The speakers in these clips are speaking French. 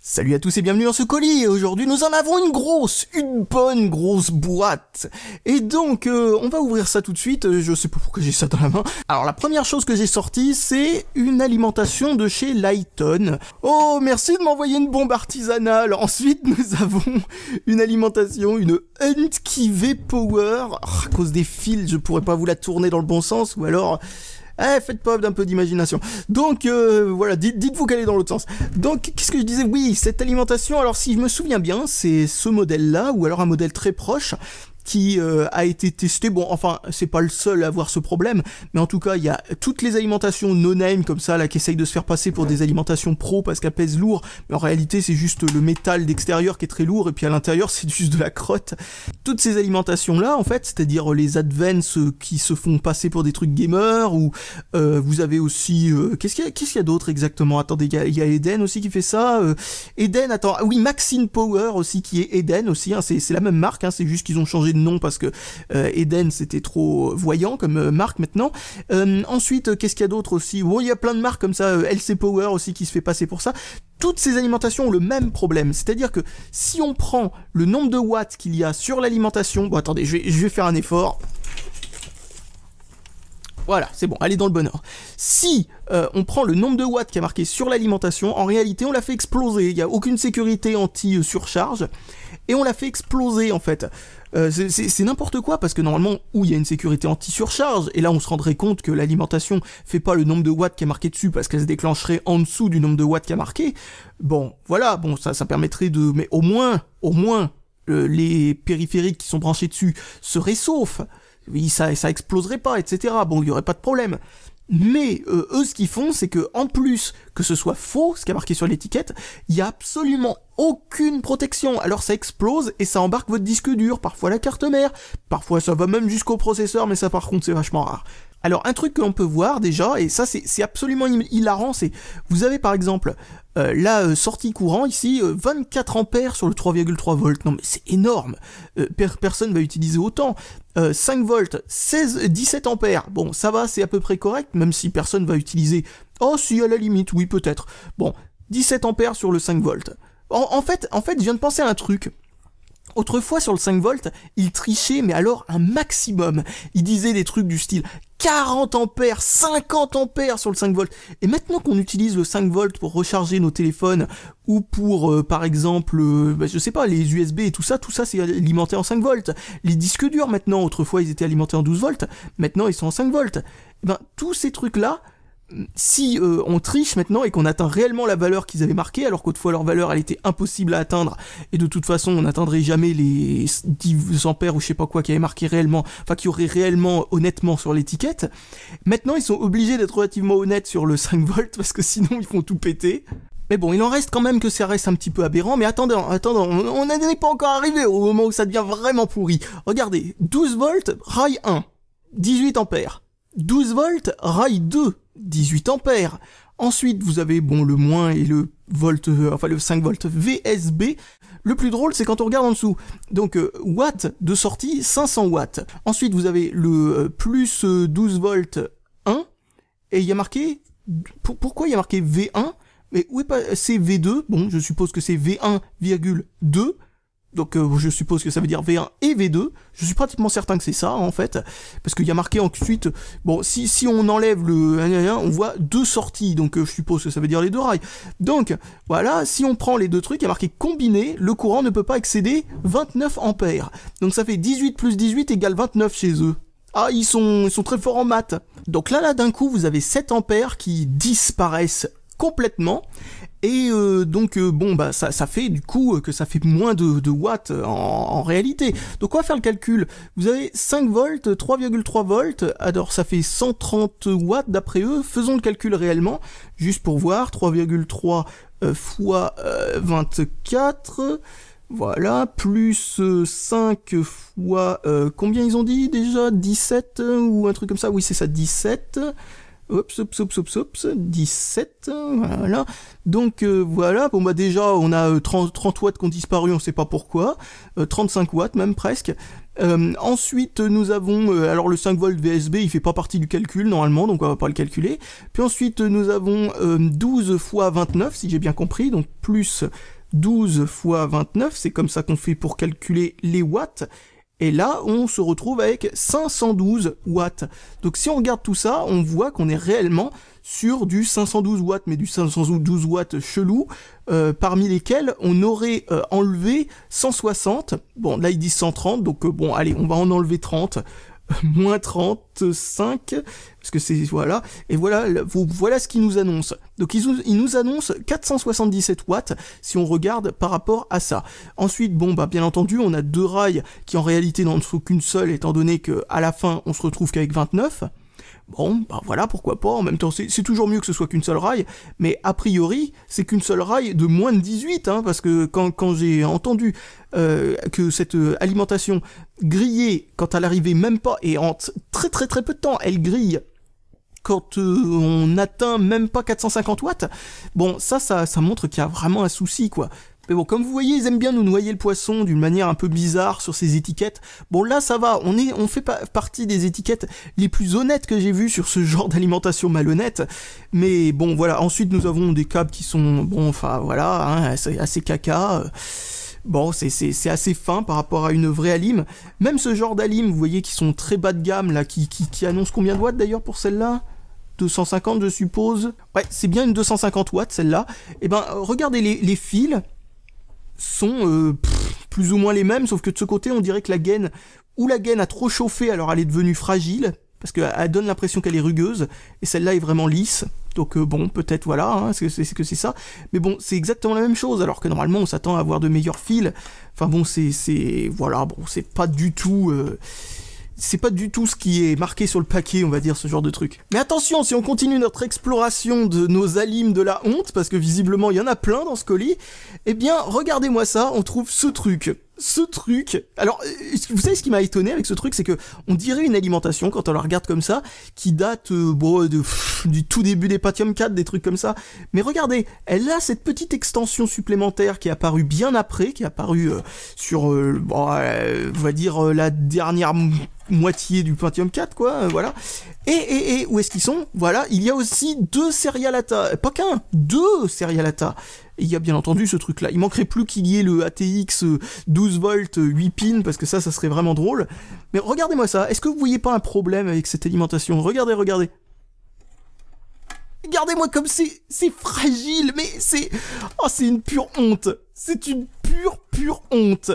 Salut à tous et bienvenue dans ce colis, et aujourd'hui nous en avons une bonne grosse boîte. Et donc, on va ouvrir ça tout de suite, je sais pas pourquoi j'ai ça dans la main. Alors la première chose que j'ai sortie, c'est une alimentation de chez Lighton. Oh, merci de m'envoyer une bombe artisanale. Ensuite, nous avons une alimentation, une Huntky V-Power. Oh, à cause des fils, je pourrais pas vous la tourner dans le bon sens, ou alors... faites preuve d'un peu d'imagination. Donc, voilà, dites-vous qu'elle est dans l'autre sens. Donc, qu'est-ce que je disais? Oui, cette alimentation, alors si je me souviens bien, c'est ce modèle-là, ou alors un modèle très proche, qui a été testé. Bon, enfin, c'est pas le seul à avoir ce problème, mais en tout cas, il y a toutes les alimentations no-name comme ça, là, qui essayent de se faire passer pour des alimentations pro parce qu'elles pèsent lourd, mais en réalité, c'est juste le métal d'extérieur qui est très lourd, et puis à l'intérieur, c'est juste de la crotte. Toutes ces alimentations-là, en fait, c'est-à-dire les Advance qui se font passer pour des trucs gamers, ou vous avez aussi... qu'est-ce qu'il y a d'autre exactement? Attendez, il y a Eden aussi qui fait ça. Eden, attends, oui, Maxine Power aussi, qui est Eden aussi, hein, c'est la même marque, hein, c'est juste qu'ils ont changé de nom parce que Eden c'était trop voyant comme marque maintenant. Ensuite, qu'est-ce qu'il y a d'autre aussi? Bon, il y a plein de marques comme ça, LC Power aussi qui se fait passer pour ça. Toutes ces alimentations ont le même problème, c'est-à-dire que si on prend le nombre de watts qu'il y a sur l'alimentation... Bon, attendez, je vais faire un effort. Voilà, c'est bon, elle est dans le bon ordre. Si on prend le nombre de watts qui est marqué sur l'alimentation, en réalité on l'a fait exploser, il n'y a aucune sécurité anti-surcharge, et on l'a fait exploser en fait. C'est n'importe quoi, parce que normalement, où il y a une sécurité anti-surcharge, et là on se rendrait compte que l'alimentation fait pas le nombre de watts qui est marqué dessus, parce qu'elle se déclencherait en dessous du nombre de watts qui est marqué, bon, voilà, bon, ça permettrait de... Mais au moins, les périphériques qui sont branchés dessus seraient saufs. Oui, ça exploserait pas, etc. Bon, il y aurait pas de problème. Mais eux, ce qu'ils font, c'est que en plus que ce soit faux, ce qui est marqué sur l'étiquette, il y a absolument aucune protection. Alors ça explose et ça embarque votre disque dur, parfois la carte mère, parfois ça va même jusqu'au processeur, mais ça par contre c'est vachement rare. Alors un truc que l'on peut voir déjà, et ça c'est absolument hilarant, c'est, vous avez par exemple la sortie courant ici, 24 ampères sur le 3,3 volts, non mais c'est énorme, personne va utiliser autant, 5 volts, 17 ampères, bon ça va, c'est à peu près correct, même si personne va utiliser, oh si à la limite, oui peut-être, bon, 17 ampères sur le 5 volts. En fait, je viens de penser à un truc. Autrefois, sur le 5 volts, il trichait, mais alors un maximum. Il disait des trucs du style 40 ampères, 50 ampères sur le 5 volts. Et maintenant qu'on utilise le 5 volts pour recharger nos téléphones, ou pour, par exemple, je sais pas, les USB et tout ça c'est alimenté en 5 volts. Les disques durs, maintenant, autrefois, ils étaient alimentés en 12 volts. Maintenant, ils sont en 5 volts. Et ben, tous ces trucs-là, si on triche maintenant et qu'on atteint réellement la valeur qu'ils avaient marquée, alors qu'autrefois leur valeur elle était impossible à atteindre, et de toute façon on n'atteindrait jamais les 10 ampères ou je sais pas quoi qui avait marqué réellement, enfin qui aurait réellement honnêtement sur l'étiquette, maintenant ils sont obligés d'être relativement honnêtes sur le 5 volts parce que sinon ils font tout péter. Mais bon, il en reste quand même que ça reste un petit peu aberrant, mais attendez, on n'est pas encore arrivé au moment où ça devient vraiment pourri. Regardez, 12 volts, rail 1, 18 ampères. 12 volts, rail 2, 18 ampères. Ensuite, vous avez, bon, le moins et le volt, le 5 volts VSB. Le plus drôle, c'est quand on regarde en dessous. Donc, watts de sortie, 500 watts. Ensuite, vous avez le plus 12 volts 1. Et il y a marqué... Pourquoi il y a marqué V1? Mais où est pas... C'est V2. Bon, je suppose que c'est V1,2. Donc je suppose que ça veut dire V1 et V2, je suis pratiquement certain que c'est ça en fait, parce qu'il y a marqué ensuite, bon si on enlève le on voit deux sorties, donc je suppose que ça veut dire les deux rails. Donc voilà, si on prend les deux trucs, il y a marqué combiné, le courant ne peut pas excéder 29 ampères. Donc ça fait 18 plus 18 égale 29 chez eux. Ah, ils sont très forts en maths. Donc là d'un coup, vous avez 7 ampères qui disparaissent complètement. Et donc bon bah ça fait du coup que ça fait moins de watts en réalité. Donc on va faire le calcul. Vous avez 5 volts, 3,3 volts, alors ça fait 130 watts d'après eux. Faisons le calcul réellement, juste pour voir. 3,3 fois 24, voilà, plus 5 fois... combien ils ont dit déjà? 17 ou un truc comme ça? Oui c'est ça, 17... Hop, 17, voilà. Donc voilà, bon bah déjà on a 30 watts qui ont disparu, on sait pas pourquoi, 35 watts même presque. Ensuite nous avons, alors le 5 volts VSB il fait pas partie du calcul normalement, donc on va pas le calculer. Puis ensuite nous avons 12 fois 29 si j'ai bien compris, donc plus 12 fois 29, c'est comme ça qu'on fait pour calculer les watts. Et là, on se retrouve avec 512 watts. Donc si on regarde tout ça, on voit qu'on est réellement sur du 512 watts, mais du 512 watts chelou, parmi lesquels on aurait enlevé 160. Bon, là ils disent 130, donc bon, allez, on va en enlever 30. Moins 35, parce que c'est, voilà, et voilà, voilà ce qu'ils nous annoncent. Donc ils nous annoncent 477 watts, si on regarde par rapport à ça. Ensuite, bon, bah, bien entendu, on a 2 rails qui en réalité n'en sont qu'une seule, étant donné qu'à la fin, on se retrouve qu'avec 29. Bon, bah voilà, pourquoi pas, en même temps, c'est toujours mieux que ce soit qu'une seule rail, mais a priori, c'est qu'une seule rail de moins de 18, hein, parce que quand j'ai entendu que cette alimentation grillait, quand elle arrivait même pas, et en très peu de temps, elle grille quand on atteint même pas 450 watts, bon, ça montre qu'il y a vraiment un souci, quoi. Mais bon, comme vous voyez, ils aiment bien nous noyer le poisson d'une manière un peu bizarre sur ces étiquettes. Bon, là, ça va, on fait partie des étiquettes les plus honnêtes que j'ai vues sur ce genre d'alimentation malhonnête. Mais bon, voilà, ensuite, nous avons des câbles qui sont, bon, enfin, voilà, hein, assez caca. Bon, c'est assez fin par rapport à une vraie alim. Même ce genre d'alim, vous voyez, qui sont très bas de gamme, là, qui annoncent combien de watts, d'ailleurs, pour celle-là ? 250, je suppose. Ouais, c'est bien une 250 watts, celle-là. Et ben, regardez les fils sont plus ou moins les mêmes, sauf que de ce côté, on dirait que la gaine a trop chauffé, alors elle est devenue fragile, parce qu'elle donne l'impression qu'elle est rugueuse, et celle-là est vraiment lisse. Donc bon, peut-être voilà, hein, c'est que c'est ça. Mais bon, c'est exactement la même chose, alors que normalement, on s'attend à avoir de meilleurs fils. Enfin bon, voilà, bon, c'est pas du tout... c'est pas du tout ce qui est marqué sur le paquet, on va dire, ce genre de truc. Mais attention, si on continue notre exploration de nos alimes de la honte, parce que visiblement il y en a plein dans ce colis, eh bien, regardez-moi ça, on trouve ce truc. Alors, vous savez ce qui m'a étonné avec ce truc, c'est que on dirait une alimentation, quand on la regarde comme ça, qui date du tout début des Pentium 4, des trucs comme ça. Mais regardez, elle a cette petite extension supplémentaire qui est apparue bien après, qui est apparue sur, on va dire, la dernière moitié du Pentium 4, quoi, voilà. Et où est-ce qu'ils sont ? Voilà, il y a aussi 2 serial ATA, pas qu'un, 2 serial ATA. Et il y a bien entendu ce truc-là. Il manquerait plus qu'il y ait le ATX 12 volts 8 pins, parce que ça serait vraiment drôle. Mais regardez-moi ça, est-ce que vous voyez pas un problème avec cette alimentation ? Regardez. Regardez-moi comme c'est fragile, mais c'est une pure honte. C'est une pure honte.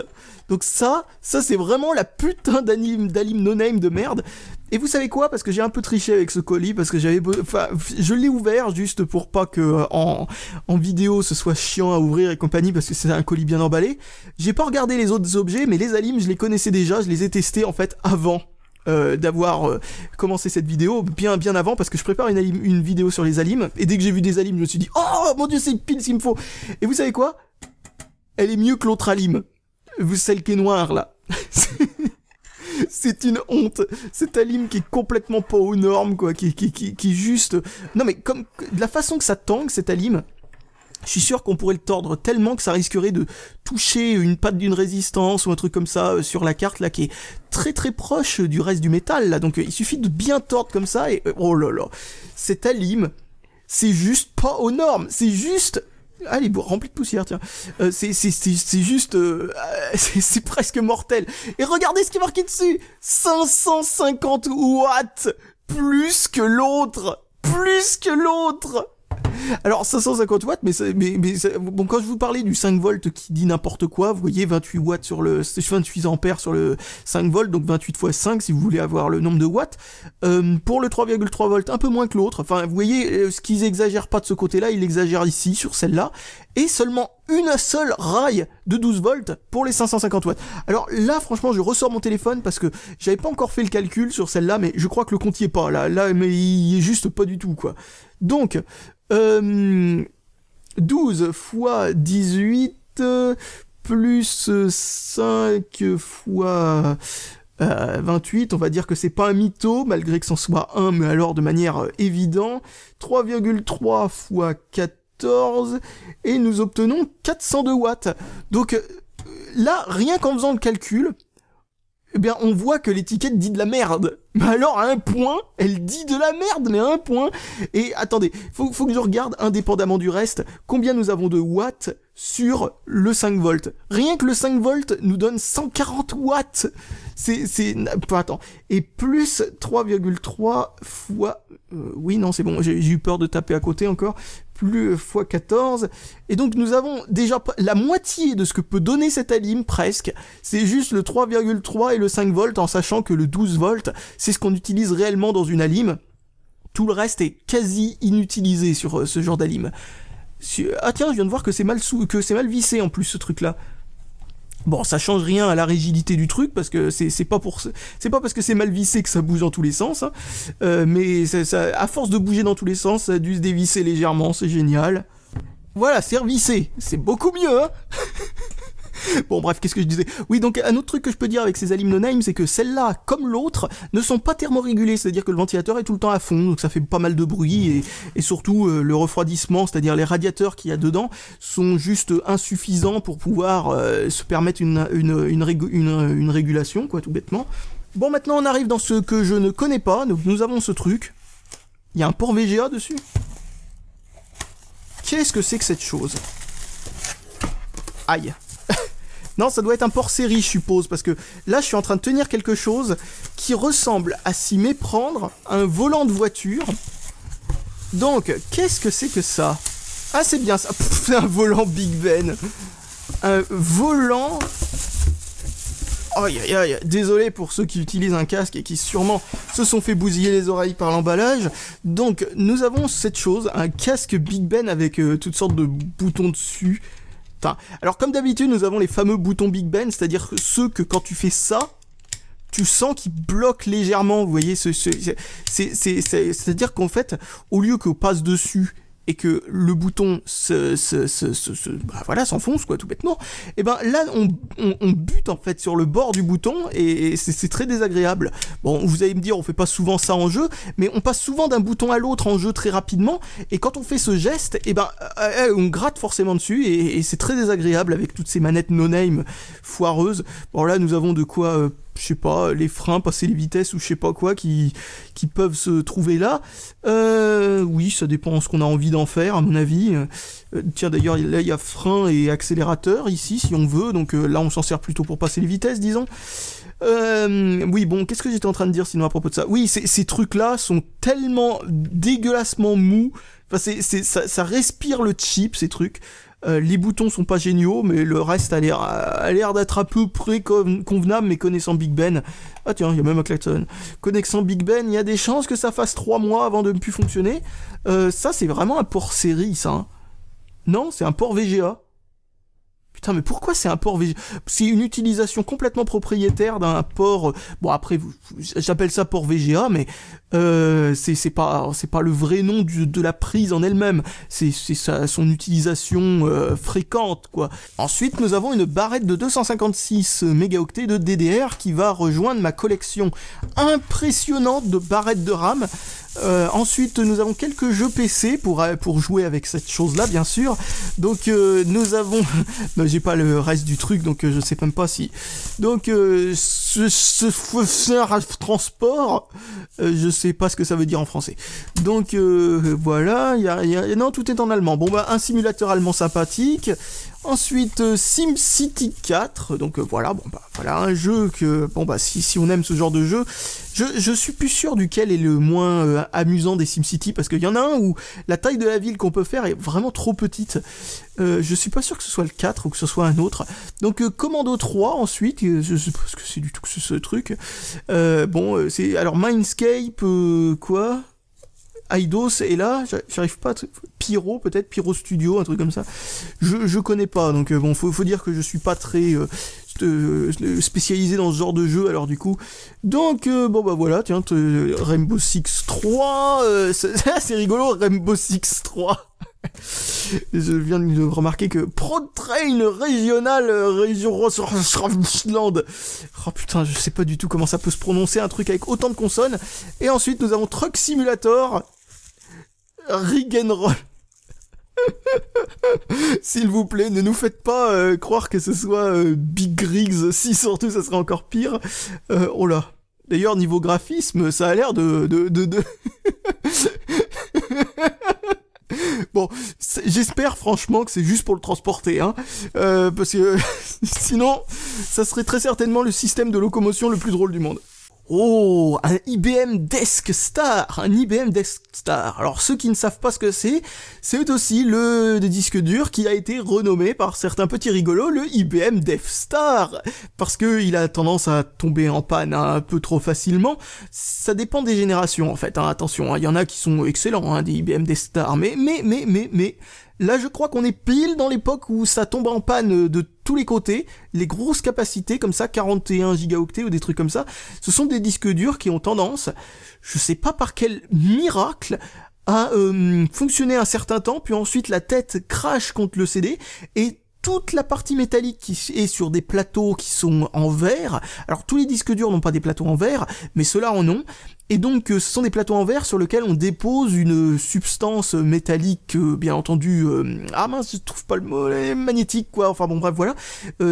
Donc ça c'est vraiment la putain d'alim no-name de merde. Et vous savez quoi ? Parce que j'ai un peu triché avec ce colis, parce que je l'ai ouvert juste pour pas que en vidéo ce soit chiant à ouvrir et compagnie, parce que c'est un colis bien emballé. J'ai pas regardé les autres objets, mais les alims je les connaissais déjà, je les ai testés en fait avant d'avoir commencé cette vidéo, bien avant, parce que je prépare une vidéo sur les alims, et dès que j'ai vu des alims, je me suis dit, oh mon dieu, c'est pile ce qu'il me faut. Et vous savez quoi ? Elle est mieux que l'autre alim. Celle qui est noire, là. C'est une honte. Cette alim qui est complètement pas aux normes, quoi, qui est juste... Non, mais comme de la façon que ça tangue, cette alim, je suis sûr qu'on pourrait le tordre tellement que ça risquerait de toucher une patte d'une résistance ou un truc comme ça sur la carte, là, qui est très proche du reste du métal, là. Donc il suffit de bien tordre comme ça et... oh là là. Cette alim, c'est juste pas aux normes. C'est juste... Ah, il est rempli de poussière, tiens. C'est juste... c'est presque mortel. Et regardez ce qui est marqué dessus. 550 watts. Plus que l'autre. Alors 550 watts, mais bon, quand je vous parlais du 5 volts qui dit n'importe quoi, vous voyez 28 watts sur le 28 ampères sur le 5 volts, donc 28 fois 5 si vous voulez avoir le nombre de watts. Pour le 3,3 volts, un peu moins que l'autre. Enfin, vous voyez, ce qu'ils exagèrent pas de ce côté-là, ils l'exagèrent ici sur celle-là, et seulement une seule rail de 12 volts pour les 550 watts. Alors là, franchement, je ressors mon téléphone parce que j'avais pas encore fait le calcul sur celle-là, mais je crois que le compte y est pas là, mais il est juste pas du tout, quoi. Donc 12 fois 18 plus 5 fois 28, on va dire que c'est pas un mytho, malgré que c'en soit un, mais alors de manière évidente. 3,3 fois 14, et nous obtenons 402 watts. Donc là, rien qu'en faisant le calcul, eh bien, on voit que l'étiquette dit de la merde. Mais alors, à un point, elle dit de la merde, mais à un point. Et attendez, faut que je regarde, indépendamment du reste, combien nous avons de watts sur le 5 volts. Rien que le 5 volts nous donne 140 watts. Attends. Et plus 3,3 fois... oui, non, c'est bon, j'ai eu peur de taper à côté encore. Plus fois 14. Et donc, nous avons déjà la moitié de ce que peut donner cette alim, presque. C'est juste le 3,3 et le 5 volts, en sachant que le 12 volts, c'est ce qu'on utilise réellement dans une alim. Tout le reste est quasi inutilisé sur ce genre d'alim. Ah tiens, je viens de voir que c'est mal vissé en plus, ce truc-là. Bon, ça change rien à la rigidité du truc, parce que c'est pas parce que c'est mal vissé que ça bouge dans tous les sens, hein. Mais à force de bouger dans tous les sens, ça a dû se dévisser légèrement, c'est génial. Voilà, c'est revissé, c'est beaucoup mieux, hein. Bon bref, qu'est-ce que je disais? Oui, donc un autre truc que je peux dire avec ces alim no-name, c'est que celles-là, comme l'autre, ne sont pas thermorégulées, c'est-à-dire que le ventilateur est tout le temps à fond, donc ça fait pas mal de bruit, et surtout le refroidissement, c'est-à-dire les radiateurs qu'il y a dedans, sont juste insuffisants pour pouvoir se permettre une régulation, quoi, tout bêtement. Bon, maintenant on arrive dans ce que je ne connais pas, donc nous avons ce truc. Il y a un port VGA dessus. Qu'est-ce que c'est que cette chose? Aïe. Non, ça doit être un port série, je suppose, parce que là, je suis en train de tenir quelque chose qui ressemble à s'y méprendre un volant de voiture. Donc, qu'est-ce que c'est que ça? Ah, c'est bien ça. C'est un volant Big Ben. Un volant... Aïe, aïe, aïe. Désolé pour ceux qui utilisent un casque et qui sûrement se sont fait bousiller les oreilles par l'emballage. Donc, nous avons cette chose, un casque Big Ben avec toutes sortes de boutons dessus. Alors comme d'habitude, nous avons les fameux boutons Big Ben, c'est-à-dire ceux que quand tu fais ça, tu sens qu'ils bloquent légèrement, vous voyez, c'est-à-dire qu'en fait, au lieu qu'on passe dessus et que le bouton voilà, s'enfonce, quoi, tout bêtement, et ben là, on bute, en fait, sur le bord du bouton, et c'est très désagréable. Bon, vous allez me dire, on fait pas souvent ça en jeu, mais on passe souvent d'un bouton à l'autre en jeu très rapidement, et quand on fait ce geste, et ben, on gratte forcément dessus, et c'est très désagréable avec toutes ces manettes no-name foireuses. Bon, là, nous avons de quoi... je sais pas, les freins, passer les vitesses ou je sais pas quoi qui peuvent se trouver là. Oui, ça dépend de ce qu'on a envie d'en faire, à mon avis. Tiens, d'ailleurs, là, il y a frein et accélérateur, ici, si on veut. Donc là, on s'en sert plutôt pour passer les vitesses, disons. Oui, bon, qu'est-ce que j'étais en train de dire sinon à propos de ça? Oui, ces trucs-là sont tellement dégueulassement mous. Enfin, ça respire le cheap, ces trucs. Les boutons sont pas géniaux, mais le reste a l'air d'être à peu près convenable, mais connaissant Big Ben... Ah tiens, il y a même un klaxon. Connaissant Big Ben, il y a des chances que ça fasse 3 mois avant de ne plus fonctionner. Ça, c'est vraiment un port série, ça. Hein. Non, c'est un port VGA. Putain, mais pourquoi c'est un port VGA? C'est une utilisation complètement propriétaire d'un port... Bon, après, j'appelle ça port VGA, mais c'est pas le vrai nom de la prise en elle-même. C'est son utilisation fréquente, quoi. Ensuite, nous avons une barrette de 256 mégaoctets de DDR qui va rejoindre ma collection impressionnante de barrettes de RAM. Ensuite, nous avons quelques jeux PC pour jouer avec cette chose-là, bien sûr. Donc, nous avons... j'ai pas le reste du truc, donc je sais même pas si... Donc, ce transport, je sais pas ce que ça veut dire en français. Donc, voilà, non, tout est en allemand. Bon, bah, un simulateur allemand sympathique. Ensuite, SimCity 4, donc voilà, bon bah voilà un jeu que, bon bah si on aime ce genre de jeu, je suis plus sûr duquel est le moins amusant des SimCity, parce qu'il y en a un où la taille de la ville qu'on peut faire est vraiment trop petite. Je suis pas sûr que ce soit le 4 ou que ce soit un autre. Donc Commando 3 ensuite, je sais pas ce que c'est du tout que ce truc. Bon, c'est alors Mindscape quoi. Eidos, et là, j'arrive pas à... Pyro, peut-être, Pyro Studio, un truc comme ça. Je connais pas, donc bon, faut dire que je suis pas très spécialisé dans ce genre de jeu, alors du coup. Donc, bon bah voilà, tiens, Rainbow Six 3, c'est rigolo, Rainbow Six 3. Je viens de remarquer que ProTrain Régional Région Rossland. Oh putain, je sais pas du tout comment ça peut se prononcer un truc avec autant de consonnes. Et ensuite nous avons Truck Simulator Rig and Roll. S'il vous plaît, ne nous faites pas croire que ce soit Big Rigs, si surtout ça serait encore pire. Oh là. D'ailleurs, niveau graphisme, ça a l'air de... Bon, j'espère franchement que c'est juste pour le transporter, hein, parce que sinon, ça serait très certainement le système de locomotion le plus drôle du monde. Oh, un IBM Desk Star, un IBM Desk Star. Alors ceux qui ne savent pas ce que c'est aussi le disque dur qui a été renommé par certains petits rigolos le IBM Dev Star, parce que il a tendance à tomber en panne un peu trop facilement. Ça dépend des générations en fait, hein, attention, hein, il y en a qui sont excellents, hein, des IBM Desk Star, mais là, je crois qu'on est pile dans l'époque où ça tombe en panne de tous les côtés. Les grosses capacités comme ça, 41 gigaoctets ou des trucs comme ça, ce sont des disques durs qui ont tendance, je sais pas par quel miracle, à fonctionner un certain temps, puis ensuite la tête crache contre le CD, et toute la partie métallique qui est sur des plateaux qui sont en verre. Alors tous les disques durs n'ont pas des plateaux en verre, mais ceux-là en ont. Et donc ce sont des plateaux en verre sur lesquels on dépose une substance métallique, bien entendu, ah mince, je trouve pas le mot, magnétique quoi, enfin bon bref voilà,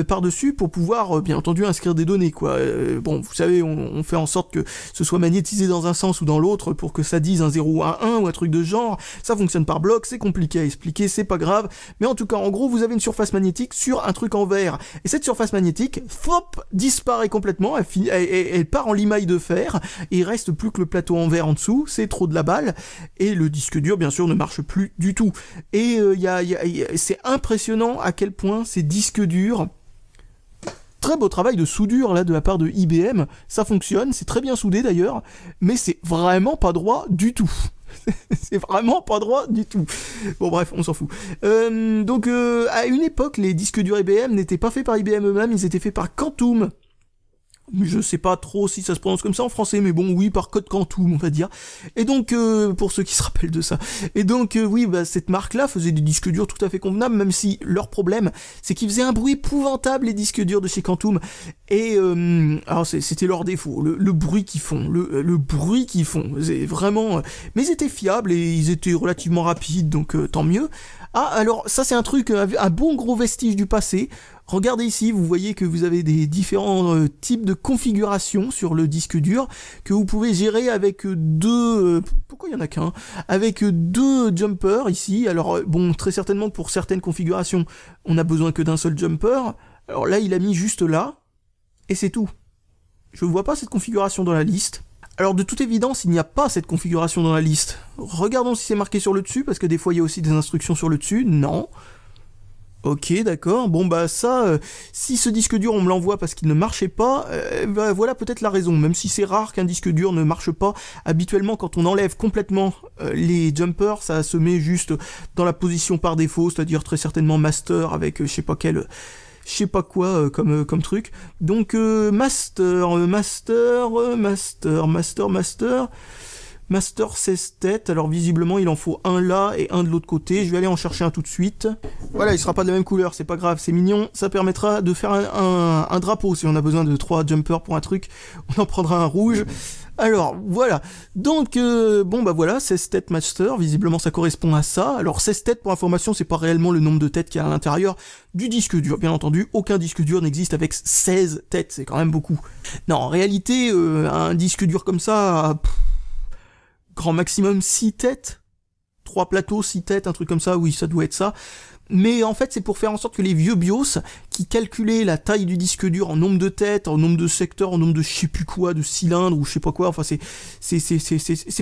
par-dessus pour pouvoir bien entendu inscrire des données quoi. Bon, vous savez, on fait en sorte que ce soit magnétisé dans un sens ou dans l'autre pour que ça dise un 0 ou un 1 ou un truc de genre. Ça fonctionne par bloc, c'est compliqué à expliquer, c'est pas grave, mais en tout cas en gros vous avez une surface magnétique sur un truc en verre, et cette surface magnétique, flop, disparaît complètement, elle part en limaille de fer, et il reste plus que le plateau en verre en dessous, c'est trop de la balle, et le disque dur bien sûr ne marche plus du tout. Et c'est impressionnant à quel point ces disques durs, très beau travail de soudure là de la part de IBM, ça fonctionne, c'est très bien soudé d'ailleurs, mais c'est vraiment pas droit du tout. C'est vraiment pas droit du tout. Bon bref, on s'en fout. Donc à une époque, les disques durs IBM n'étaient pas faits par IBM eux-mêmes, ils étaient faits par Quantum. Je sais pas trop si ça se prononce comme ça en français, mais bon, oui, par code Quantum, on va dire. Et donc, pour ceux qui se rappellent de ça. Et donc, oui, bah, cette marque-là faisait des disques durs tout à fait convenables, même si leur problème, c'est qu'ils faisaient un bruit épouvantable, les disques durs de chez Quantum. Et, alors, c'était leur défaut, le bruit qu'ils font, le bruit qu'ils font. C'est vraiment, mais ils étaient fiables et ils étaient relativement rapides, donc tant mieux. Ah, alors, ça c'est un truc, un bon gros vestige du passé. Regardez ici, vous voyez que vous avez des différents types de configurations sur le disque dur que vous pouvez gérer avec deux... pourquoi il y en a qu'un? Avec deux jumpers ici. Alors bon, très certainement pour certaines configurations, on n'a besoin que d'un seul jumper. Alors là, il a mis juste là, et c'est tout. Je ne vois pas cette configuration dans la liste. Alors de toute évidence, il n'y a pas cette configuration dans la liste. Regardons si c'est marqué sur le dessus, parce que des fois il y a aussi des instructions sur le dessus. Non. Ok, d'accord. Bon bah ça, si ce disque dur on me l'envoie parce qu'il ne marchait pas, bah, voilà peut-être la raison. Même si c'est rare qu'un disque dur ne marche pas, habituellement quand on enlève complètement les jumpers, ça se met juste dans la position par défaut, c'est-à-dire très certainement master avec je sais pas quel... je sais pas quoi comme truc. Donc Master 16 têtes, alors visiblement il en faut un là et un de l'autre côté, je vais aller en chercher un tout de suite. Voilà, il sera pas de la même couleur, c'est pas grave, c'est mignon, ça permettra de faire un drapeau, si on a besoin de 3 jumpers pour un truc, on en prendra un rouge. Alors, voilà, donc, bon bah voilà, 16 têtes Master, visiblement ça correspond à ça. Alors 16 têtes, pour information, c'est pas réellement le nombre de têtes qu'il y a à l'intérieur du disque dur, bien entendu, aucun disque dur n'existe avec 16 têtes, c'est quand même beaucoup. Non, en réalité, un disque dur comme ça... grand maximum 6 têtes, 3 plateaux, 6 têtes, un truc comme ça, oui, ça doit être ça. Mais en fait, c'est pour faire en sorte que les vieux BIOS, qui calculaient la taille du disque dur en nombre de têtes, en nombre de secteurs, en nombre de je sais plus quoi, de cylindres, ou je sais pas quoi, enfin c'est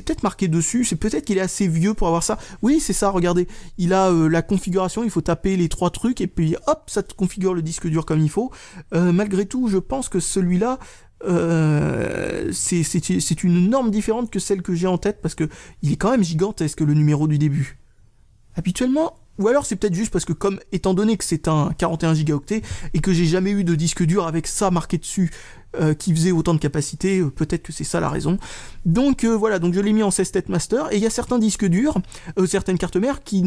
peut-être marqué dessus, c'est peut-être qu'il est assez vieux pour avoir ça. Oui, c'est ça, regardez, il a la configuration, il faut taper les 3 trucs, et puis hop, ça te configure le disque dur comme il faut. Malgré tout, je pense que celui-là, c'est une norme différente que celle que j'ai en tête, parce que il est quand même gigantesque le numéro du début. Habituellement, Ou alors c'est peut-être juste parce que comme, étant donné que c'est un 41 gigaoctets et que j'ai jamais eu de disque dur avec ça marqué dessus qui faisait autant de capacité, peut-être que c'est ça la raison. Donc voilà, donc je l'ai mis en 16 têtes master, et il y a certains disques durs, certaines cartes mères qui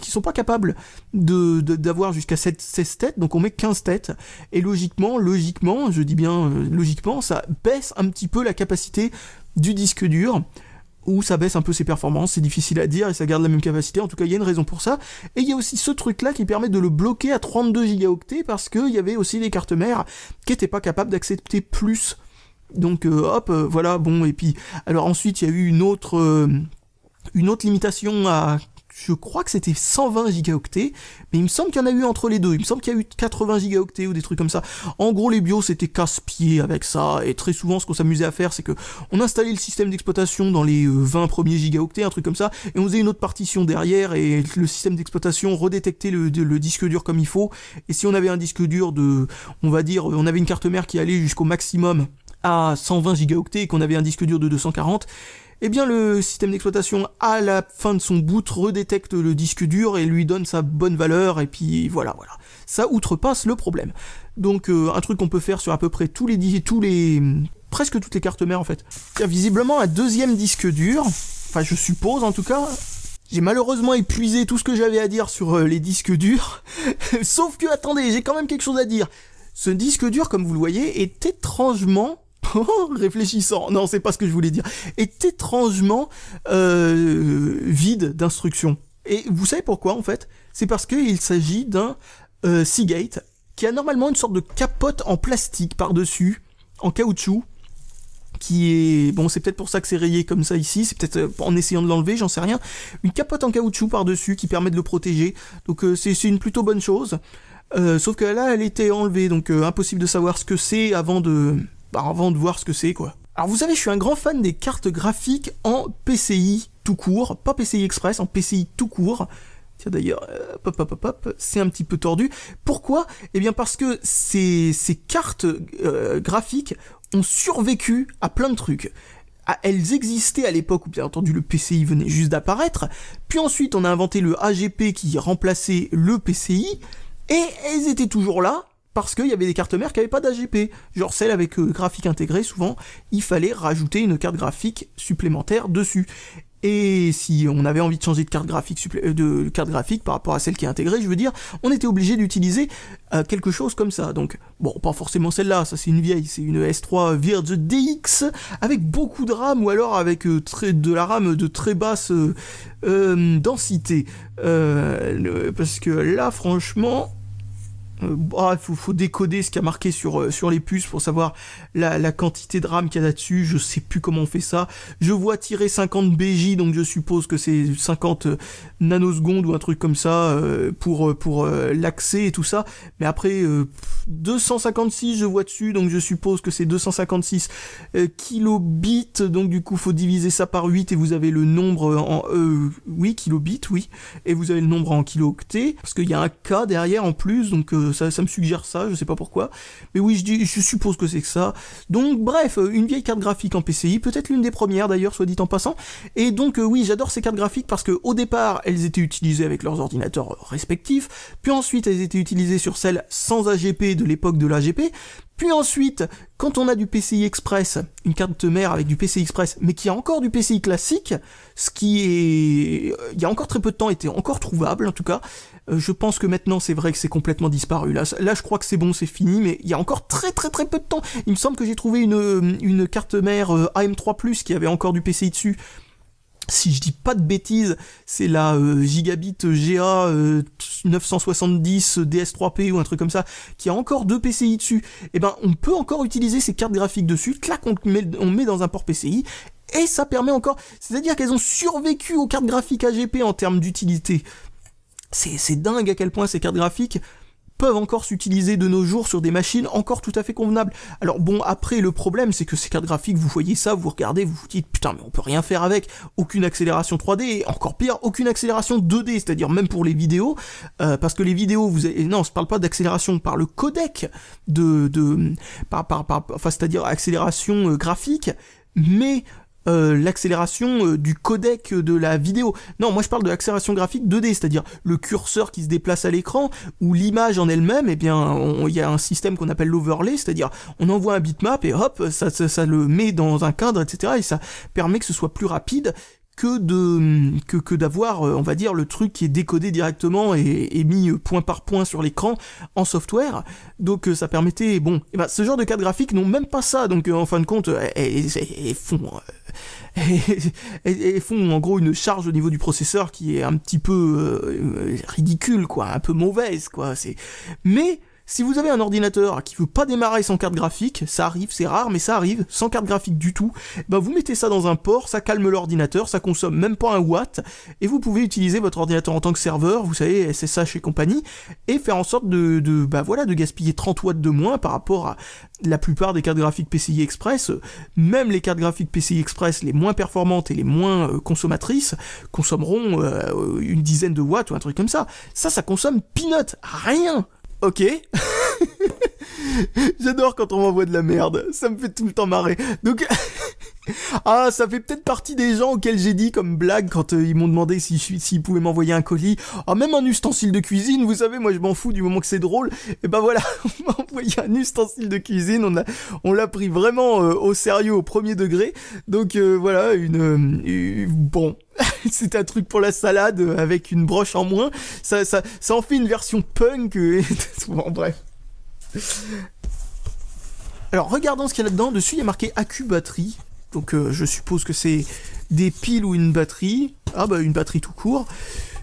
sont pas capables d'avoir jusqu'à 16 têtes, donc on met 15 têtes, et logiquement, je dis bien logiquement, ça baisse un petit peu la capacité du disque dur, ou ça baisse un peu ses performances, c'est difficile à dire, et ça garde la même capacité, en tout cas il y a une raison pour ça. Et il y a aussi ce truc là qui permet de le bloquer à 32 gigaoctets, parce qu'il y avait aussi des cartes mères qui étaient pas capables d'accepter plus. Donc voilà, bon, et puis, alors ensuite il y a eu une autre limitation à... Je crois que c'était 120 gigaoctets, mais il me semble qu'il y en a eu entre les deux. Il me semble qu'il y a eu 80 gigaoctets ou des trucs comme ça. En gros, les BIOS étaient casse-pieds avec ça, et très souvent, ce qu'on s'amusait à faire, c'est que on installait le système d'exploitation dans les 20 premiers gigaoctets, un truc comme ça, et on faisait une autre partition derrière, et le système d'exploitation redétectait le disque dur comme il faut. Et si on avait un disque dur on va dire, on avait une carte mère qui allait jusqu'au maximum à 120 gigaoctets, et qu'on avait un disque dur de 240, eh bien le système d'exploitation à la fin de son boot redétecte le disque dur et lui donne sa bonne valeur, et puis voilà, ça outrepasse le problème. Donc un truc qu'on peut faire sur à peu près presque toutes les cartes mères en fait. Il y a visiblement un deuxième disque dur, enfin je suppose en tout cas. J'ai malheureusement épuisé tout ce que j'avais à dire sur les disques durs, sauf que attendez, j'ai quand même quelque chose à dire. Ce disque dur, comme vous le voyez, est étrangement... réfléchissant, non c'est pas ce que je voulais dire, est étrangement vide d'instructions. Et vous savez pourquoi en fait? C'est parce qu'il s'agit d'un Seagate qui a normalement une sorte de capote en plastique par-dessus, en caoutchouc, qui est... Bon, c'est peut-être pour ça que c'est rayé comme ça ici, c'est peut-être en essayant de l'enlever, j'en sais rien. Une capote en caoutchouc par-dessus qui permet de le protéger, donc c'est une plutôt bonne chose. Sauf que là, elle était enlevée, donc impossible de savoir ce que c'est avant de voir ce que c'est, quoi. Alors vous savez, je suis un grand fan des cartes graphiques en PCI tout court, pas PCI Express, en PCI tout court. Tiens d'ailleurs, c'est un petit peu tordu. Pourquoi? Eh bien parce que ces cartes graphiques ont survécu à plein de trucs. Elles existaient à l'époque où bien entendu le PCI venait juste d'apparaître, puis ensuite on a inventé le AGP qui remplaçait le PCI, et elles étaient toujours là, parce qu'il y avait des cartes mères qui n'avaient pas d'AGP, genre celle avec graphique intégré, souvent, il fallait rajouter une carte graphique supplémentaire dessus. Et si on avait envie de changer de carte graphique par rapport à celle qui est intégrée, je veux dire, on était obligé d'utiliser quelque chose comme ça. Donc, bon, pas forcément celle-là, ça c'est une vieille, c'est une S3 Virge DX avec beaucoup de RAM, ou alors avec de la RAM de très basse densité. Parce que là, franchement... faut décoder ce qui a marqué sur les puces pour savoir la quantité de RAM qu'il y a là-dessus. Je sais plus comment on fait ça. Je vois tirer 50 BJ, donc je suppose que c'est 50 nanosecondes ou un truc comme ça pour l'accès et tout ça. Mais après 256 je vois dessus, donc je suppose que c'est 256 kilobits. Donc du coup faut diviser ça par 8 et vous avez le nombre en oui, kilobits, oui. Et vous avez le nombre en kilo-octets, parce qu'il y a un K derrière en plus, donc ça me suggère ça, je sais pas pourquoi. Mais oui, je suppose que c'est que ça. Donc bref, une vieille carte graphique en PCI, peut-être l'une des premières d'ailleurs, soit dit en passant. Et donc oui, j'adore ces cartes graphiques parce que au départ, elles étaient utilisées avec leurs ordinateurs respectifs, puis ensuite elles étaient utilisées sur celles sans AGP de l'époque de l'AGP, puis ensuite, quand on a du PCI Express, une carte mère avec du PCI Express, mais qui a encore du PCI classique, ce qui est, il y a encore très peu de temps, était encore trouvable en tout cas. Je pense que maintenant c'est vrai que c'est complètement disparu. Là je crois que c'est bon, c'est fini, mais il y a encore très peu de temps. Il me semble que j'ai trouvé une carte mère AM3+, qui avait encore du PCI dessus. Si je dis pas de bêtises, c'est la Gigabit GA 970 DS3P ou un truc comme ça, qui a encore 2 PCI dessus. Et ben on peut encore utiliser ces cartes graphiques dessus, clac, on met dans un port PCI, et ça permet encore... C'est-à-dire qu'elles ont survécu aux cartes graphiques AGP en termes d'utilité. C'est dingue à quel point ces cartes graphiques peuvent encore s'utiliser de nos jours sur des machines encore tout à fait convenables. Alors bon, après le problème c'est que ces cartes graphiques, vous voyez ça, vous regardez, vous vous dites putain mais on peut rien faire avec, aucune accélération 3D, et encore pire, aucune accélération 2D, c'est-à-dire même pour les vidéos, parce que les vidéos, non, je parle pas d'accélération par le codec, enfin c'est-à-dire accélération graphique, mais l'accélération du codec de la vidéo. Non, moi je parle de l'accélération graphique 2D, c'est-à-dire le curseur qui se déplace à l'écran, ou l'image en elle-même, eh bien, il y a un système qu'on appelle l'overlay, c'est-à-dire on envoie un bitmap et hop, ça le met dans un cadre, etc. Et ça permet que ce soit plus rapide que d'avoir, on va dire, le truc qui est décodé directement et mis point par point sur l'écran en software. Donc ça permettait, bon, et ben, ce genre de cartes graphiques n'ont même pas ça, donc en fin de compte, elles font en gros une charge au niveau du processeur qui est un petit peu ridicule, quoi, un peu mauvaise, quoi. Mais si vous avez un ordinateur qui veut pas démarrer sans carte graphique, ça arrive, c'est rare, mais ça arrive, sans carte graphique du tout, ben vous mettez ça dans un port, ça calme l'ordinateur, ça consomme même pas un watt, et vous pouvez utiliser votre ordinateur en tant que serveur, vous savez, SSH et compagnie, et faire en sorte de gaspiller 30 watts de moins par rapport à la plupart des cartes graphiques PCI Express. Même les cartes graphiques PCI Express les moins performantes et les moins consommatrices consommeront une dizaine de watts ou un truc comme ça. Ça consomme peanut, rien. Ok. J'adore quand on m'envoie de la merde, ça me fait tout le temps marrer. Donc, ah, ça fait peut-être partie des gens auxquels j'ai dit comme blague quand ils m'ont demandé s'ils pouvaient m'envoyer un colis. Ah, même un ustensile de cuisine, vous savez, moi je m'en fous du moment que c'est drôle. Et ben voilà, on m'a envoyé un ustensile de cuisine, on l'a pris vraiment au sérieux, au premier degré. Donc voilà, bon... c'est un truc pour la salade avec une broche en moins. Ça en fait une version punk. Bon, bref. Alors, regardons ce qu'il y a là-dedans. Dessus, il y a marqué accu batterie. Donc, je suppose que c'est des piles ou une batterie. Ah, bah, une batterie tout court.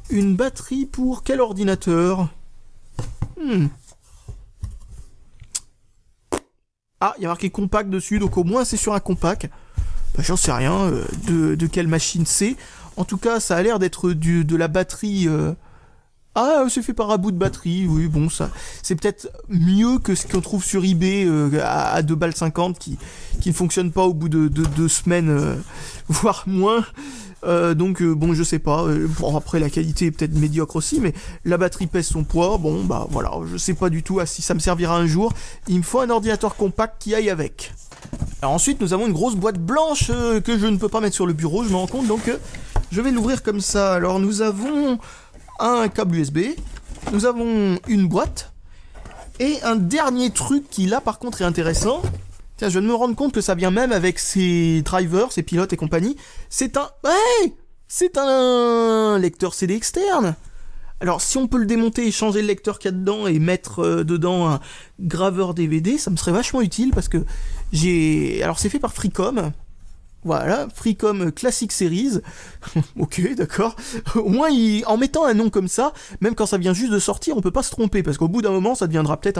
Une batterie pour quel ordinateur? Ah, il y a marqué compact dessus. Donc, au moins, c'est sur un compact. Bah, j'en sais rien de quelle machine c'est. En tout cas, ça a l'air d'être de la batterie... Ah, c'est fait par un bout de batterie, oui, bon, ça... C'est peut-être mieux que ce qu'on trouve sur eBay à 2,50 balles qui ne fonctionne pas au bout de 2 semaines, voire moins. Donc, bon, je sais pas. Bon, après, la qualité est peut-être médiocre aussi, mais la batterie pèse son poids. Bon, bah voilà, je sais pas du tout si ça me servira un jour. Il me faut un ordinateur compact qui aille avec. Alors ensuite, nous avons une grosse boîte blanche que je ne peux pas mettre sur le bureau, je me rends compte, donc... je vais l'ouvrir comme ça. Alors nous avons un câble USB, nous avons une boîte, et un dernier truc qui là par contre est intéressant. Tiens, je viens de me rendre compte que ça vient même avec ses drivers, ses pilotes et compagnie. C'est un lecteur CD externe. Alors si on peut le démonter et changer le lecteur qu'il y a dedans et mettre dedans un graveur DVD, ça me serait vachement utile parce que alors c'est fait par Freecom. Voilà, Freecom Classic Series. Ok, d'accord. Au moins, en mettant un nom comme ça, même quand ça vient juste de sortir, on peut pas se tromper, parce qu'au bout d'un moment, ça deviendra peut-être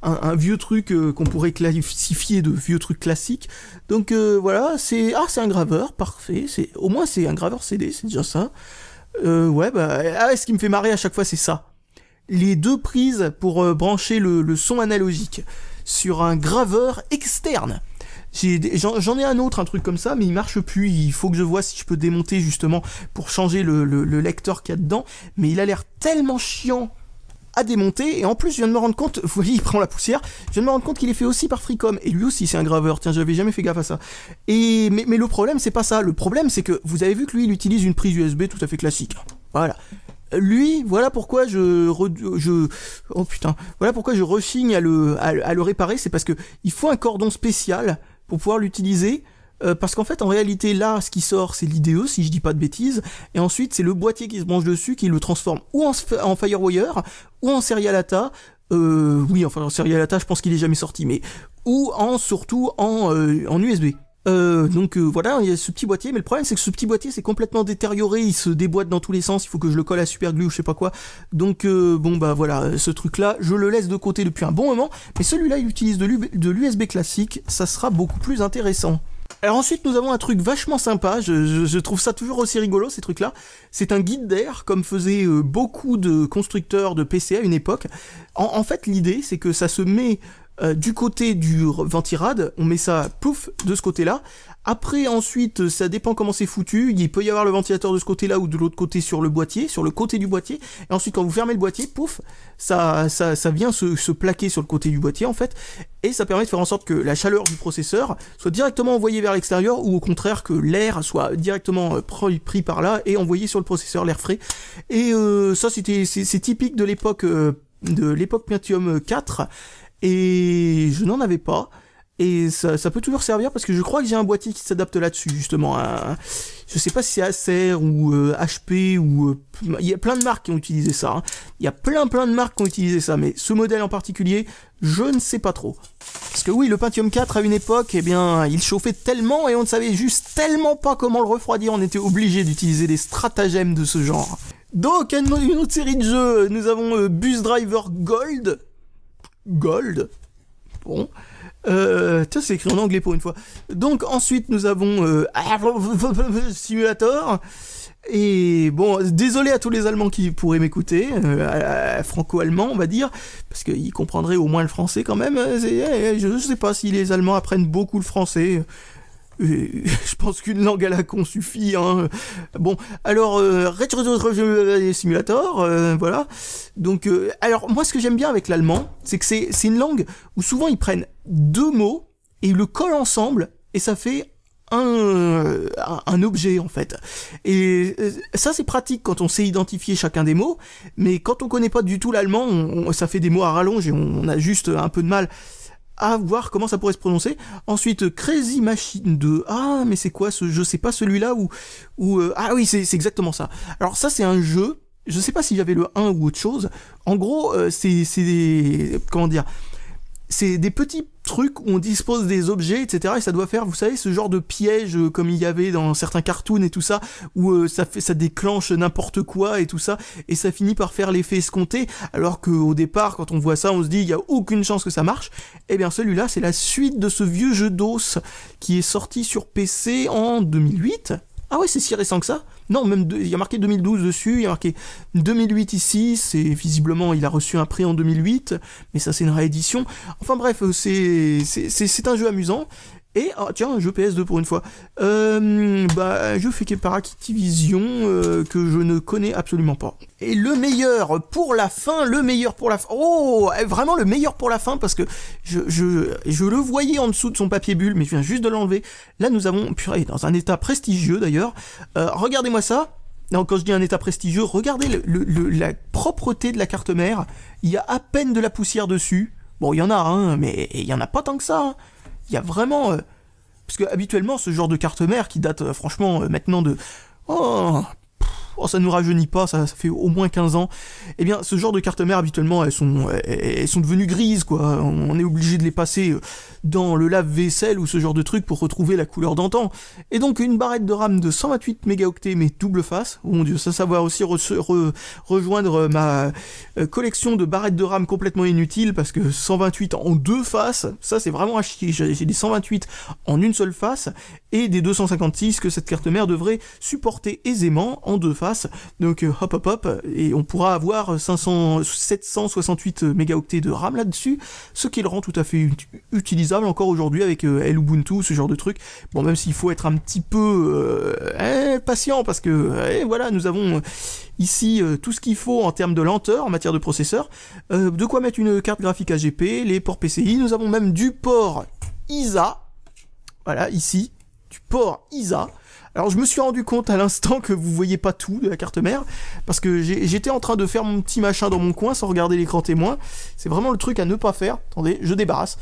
un vieux truc qu'on pourrait classifier de vieux truc classique. Donc voilà, c'est un graveur, parfait. Au moins, c'est un graveur CD, c'est déjà ça. Ouais, bah, ce qui me fait marrer à chaque fois, c'est ça. Les deux prises pour brancher le son analogique sur un graveur externe. J'en ai un autre, un truc comme ça, mais il marche plus. Il faut que je vois si je peux démonter justement pour changer le lecteur qu'il y a dedans. Mais il a l'air tellement chiant à démonter. Et en plus, je viens de me rendre compte, vous voyez, il prend la poussière. Je viens de me rendre compte qu'il est fait aussi par Freecom. Et lui aussi, c'est un graveur. Tiens, j'avais jamais fait gaffe à ça. Mais le problème, c'est pas ça. Le problème, c'est que vous avez vu que lui, il utilise une prise USB tout à fait classique. Voilà. Lui, voilà pourquoi oh putain, voilà pourquoi je rechigne à le réparer. C'est parce que il faut un cordon spécial pour pouvoir l'utiliser, parce qu'en fait, en réalité, là, ce qui sort, c'est l'IDE, si je dis pas de bêtises, et ensuite, c'est le boîtier qui se branche dessus, qui le transforme ou en Firewire, ou en Serial ATA, oui, enfin, en Serial ATA, je pense qu'il est jamais sorti, mais, ou surtout en USB. Donc voilà, il y a ce petit boîtier, mais le problème c'est que ce petit boîtier c'est complètement détérioré, il se déboîte dans tous les sens, il faut que je le colle à superglue ou je sais pas quoi. Donc bon bah voilà, ce truc là, je le laisse de côté depuis un bon moment, mais celui-là il utilise de l'USB classique, ça sera beaucoup plus intéressant. Alors ensuite nous avons un truc vachement sympa, je trouve ça toujours aussi rigolo ces trucs là, c'est un guide d'air comme faisaient beaucoup de constructeurs de PC à une époque. En fait l'idée c'est que ça se met du côté du ventirad, on met ça, pouf, de ce côté-là. Après, ensuite, ça dépend comment c'est foutu. Il peut y avoir le ventilateur de ce côté-là ou de l'autre côté sur le boîtier, sur le côté du boîtier. Et ensuite, quand vous fermez le boîtier, pouf, ça vient se plaquer sur le côté du boîtier, en fait. Et ça permet de faire en sorte que la chaleur du processeur soit directement envoyée vers l'extérieur ou au contraire que l'air soit directement pris par là et envoyé sur le processeur, l'air frais. Et ça, c'est typique de l'époque Pentium 4. Et je n'en avais pas. Et ça peut toujours servir parce que je crois que j'ai un boîtier qui s'adapte là-dessus, justement. Je sais pas si c'est Acer ou HP ou... il y a plein de marques qui ont utilisé ça. Hein. Il y a plein de marques qui ont utilisé ça, mais ce modèle en particulier, je ne sais pas trop. Parce que oui, le Pentium 4, à une époque, eh bien, il chauffait tellement et on ne savait juste tellement pas comment le refroidir. On était obligé d'utiliser des stratagèmes de ce genre. Donc, une autre série de jeux, nous avons Bus Driver Gold. Gold. Bon... tiens, c'est écrit en anglais pour une fois. Donc ensuite nous avons Simulator. Et bon, désolé à tous les Allemands qui pourraient m'écouter, franco-allemand on va dire, parce qu'ils comprendraient au moins le français quand même. Je sais pas si les Allemands apprennent beaucoup le français. Je pense qu'une langue à la con suffit. Hein. Bon, alors Simulator, voilà. Donc, alors moi, ce que j'aime bien avec l'allemand, c'est que c'est une langue où souvent ils prennent deux mots et ils le collent ensemble et ça fait un objet en fait. Et ça c'est pratique quand on sait identifier chacun des mots, mais quand on connaît pas du tout l'allemand, ça fait des mots à rallonge et on a juste un peu de mal à voir comment ça pourrait se prononcer. Ensuite, Crazy Machine 2. Ah, mais c'est quoi ce jeu? C'est pas celui-là où ah oui, c'est exactement ça. Alors ça, c'est un jeu, je sais pas si j'avais le 1 ou autre chose. En gros, c'est des... comment dire? C'est des petits trucs où on dispose des objets, etc. Et ça doit faire, vous savez, ce genre de piège comme il y avait dans certains cartoons et tout ça, où ça déclenche n'importe quoi et tout ça, et ça finit par faire l'effet escompté, alors qu'au départ, quand on voit ça, on se dit, il n'y a aucune chance que ça marche. Eh bien, celui-là, c'est la suite de ce vieux jeu DOS qui est sorti sur PC en 2008. Ah ouais, c'est si récent que ça? Non, même il y a marqué 2012 dessus, il y a marqué 2008 ici, c'est visiblement il a reçu un prix en 2008, mais ça c'est une réédition. Enfin bref, c'est un jeu amusant. Et, ah tiens, un jeu PS2 pour une fois. Un jeu fait par Activision que je ne connais absolument pas. Et le meilleur pour la fin, oh, vraiment le meilleur pour la fin, parce que je le voyais en dessous de son papier bulle, mais je viens juste de l'enlever. Là, nous avons, purée, dans un état prestigieux d'ailleurs. Regardez-moi ça. Non, quand je dis un état prestigieux, regardez la propreté de la carte mère. Il y a à peine de la poussière dessus. Bon, il y en a, hein, mais il y en a pas tant que ça. Hein. Il y a vraiment... parce que habituellement, ce genre de carte mère qui date franchement maintenant de... Oh, ça nous rajeunit pas, ça fait au moins 15 ans. Eh bien, ce genre de cartes mères, habituellement, elles sont devenues grises, quoi. On est obligé de les passer dans le lave-vaisselle ou ce genre de truc pour retrouver la couleur d'antan. Et donc, une barrette de RAM de 128 mégaoctets, mais double face. Oh mon dieu, ça va aussi rejoindre ma collection de barrettes de RAM complètement inutiles, parce que 128 en deux faces, ça c'est vraiment à chier. J'ai des 128 en une seule face, et des 256 que cette carte mère devrait supporter aisément en deux faces. Donc hop, et on pourra avoir 768 mégaoctets de RAM là-dessus, ce qui le rend tout à fait utilisable encore aujourd'hui avec Ubuntu, ce genre de truc. Bon, même s'il faut être un petit peu patient, parce que voilà, nous avons ici tout ce qu'il faut en termes de lenteur en matière de processeur, de quoi mettre une carte graphique AGP, les ports PCI, nous avons même du port ISA, voilà, ici, du port ISA. Alors je me suis rendu compte à l'instant que vous voyez pas tout de la carte mère, parce que j'étais en train de faire mon petit machin dans mon coin sans regarder l'écran témoin. C'est vraiment le truc à ne pas faire. Attendez, je débarrasse.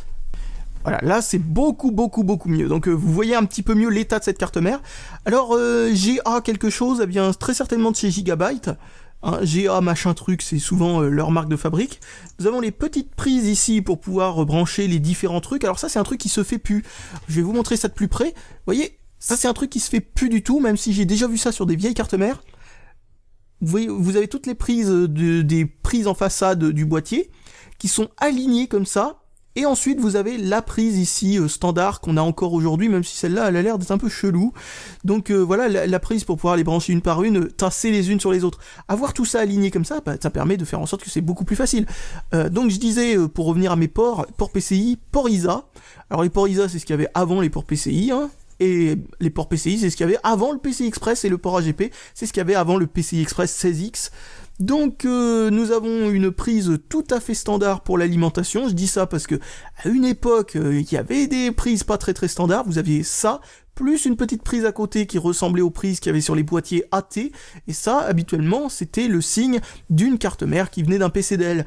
Voilà, là c'est beaucoup mieux. Donc vous voyez un petit peu mieux l'état de cette carte mère. Alors GA quelque chose, eh bien très certainement de chez Gigabyte. Hein, GA machin truc, c'est souvent leur marque de fabrique. Nous avons les petites prises ici pour pouvoir brancher les différents trucs. Alors ça c'est un truc qui se fait plus. Je vais vous montrer ça de plus près. Vous voyez, ça c'est un truc qui se fait plus du tout, même si j'ai déjà vu ça sur des vieilles cartes mères. Vous voyez, vous avez toutes les prises des prises en façade du boîtier qui sont alignées comme ça, Et ensuite, vous avez la prise ici standard qu'on a encore aujourd'hui, même si celle-là, elle a l'air d'être un peu chelou. Donc voilà, la prise pour pouvoir les brancher une par une, tasser les unes sur les autres. Avoir tout ça aligné comme ça, bah, ça permet de faire en sorte que c'est beaucoup plus facile. Donc je disais, pour revenir à mes ports PCI, port ISA. Alors les ports ISA, c'est ce qu'il y avait avant les ports PCI, hein. Et les ports PCI, c'est ce qu'il y avait avant le PCI Express, et le port AGP, c'est ce qu'il y avait avant le PCI Express 16X. Donc nous avons une prise tout à fait standard pour l'alimentation. Je dis ça parce que à une époque, il y avait des prises pas très standards. Vous aviez ça, plus une petite prise à côté qui ressemblait aux prises qu'il y avait sur les boîtiers AT. Et ça, habituellement, c'était le signe d'une carte mère qui venait d'un PCDL.